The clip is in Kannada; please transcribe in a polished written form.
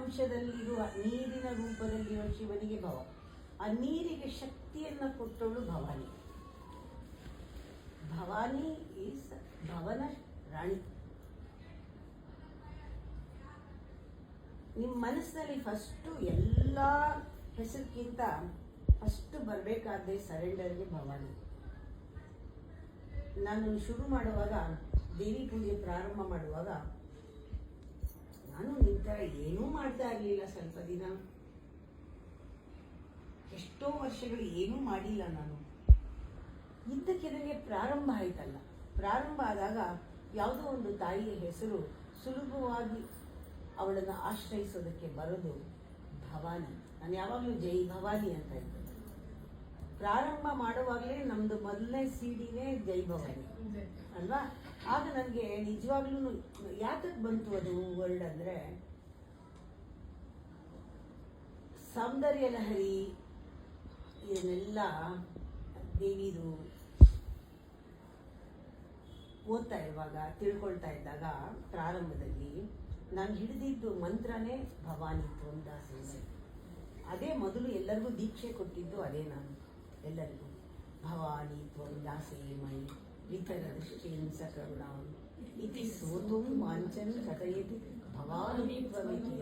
ಅಂಶದಲ್ಲಿರುವ ನೀರಿನ ರೂಪದಲ್ಲಿರುವ ಶಿವನಿಗೆ ಭವ. ಆ ನೀರಿಗೆ ಶಕ್ತಿಯನ್ನು ಕೊಟ್ಟವಳು ಭವಾನಿ. ಭವಾನಿ ಈಸ್ ಭವನ ರಾಣಿ. ನಿಮ್ಮ ಮನಸ್ಸಿನಲ್ಲಿ ಫಸ್ಟು ಎಲ್ಲ ಹೆಸರಿಗಿಂತ ಫಸ್ಟ್ ಬರಬೇಕಾದ್ರೆ ಸರೆಂಡರ್ಗೆ ಭವಾನಿ. ನಾನು ಶುರು ಮಾಡುವಾಗ, ದೇವಿ ಪೂಜೆ ಪ್ರಾರಂಭ ಮಾಡುವಾಗ, ನಾನು ನಿಮ್ಮ ಥರ ಏನೂ ಮಾಡ್ತಾ ಇರಲಿಲ್ಲ. ಸ್ವಲ್ಪ ದಿನ, ಎಷ್ಟೋ ವರ್ಷಗಳು ಏನೂ ಮಾಡಿಲ್ಲ ನಾನು. ಇದ್ದಕ್ಕಿದಂಗೆ ಪ್ರಾರಂಭ ಆಯ್ತಲ್ಲ. ಪ್ರಾರಂಭ ಆದಾಗ ಯಾವುದೋ ಒಂದು ತಾಯಿಯ ಹೆಸರು ಸುಲಭವಾಗಿ ಅವಳನ್ನು ಆಶ್ರಯಿಸೋದಕ್ಕೆ ಬರೋದು ಭವಾನಿ. ನಾನು ಯಾವಾಗಲೂ ಜೈ ಭವಾನಿ ಅಂತ ಇರ್ತೇನೆ. ಪ್ರಾರಂಭ ಮಾಡುವಾಗಲೇ ನಮ್ಮದು ಮೊದಲನೇ ಸಿಡಿನೇ ಜೈ ಭವಾನಿ ಅಲ್ವಾ. ಆಗ ನನಗೆ ನಿಜವಾಗ್ಲೂ ಯಾತಕ್ಕೆ ಬಂತು ಅದು ವರ್ಡ್ ಅಂದರೆ, ಸೌಂದರ್ಯ ಲಹರಿ ಇದನ್ನೆಲ್ಲ ದೇವಿದು ಓದ್ತಾ ಇರುವಾಗ, ತಿಳ್ಕೊಳ್ತಾ ಇದ್ದಾಗ ಪ್ರಾರಂಭದಲ್ಲಿ ನಾನು ಹಿಡಿದಿದ್ದು ಮಂತ್ರನೇ ಭವಾನಿ ತ್ವಂದಾಸೆ. ಅದೇ ಮೊದಲು ಎಲ್ಲರಿಗೂ ದೀಕ್ಷೆ ಕೊಟ್ಟಿದ್ದು ಅದೇ. ನಾನು ಎಲ್ಲರಿಗೂ ಭವಾನಿ ತ್ವಂದಾಸೆ ಮೈ ವಿತರ ದೃಷ್ಟಿಂ ಸಕರುಣಾಂ ಇತಿ ಸೋತುಂ ವಾಂಚನ್ ಕಥಯತಿ ಭವಾನಿ ತ್ವಮಿತಿ.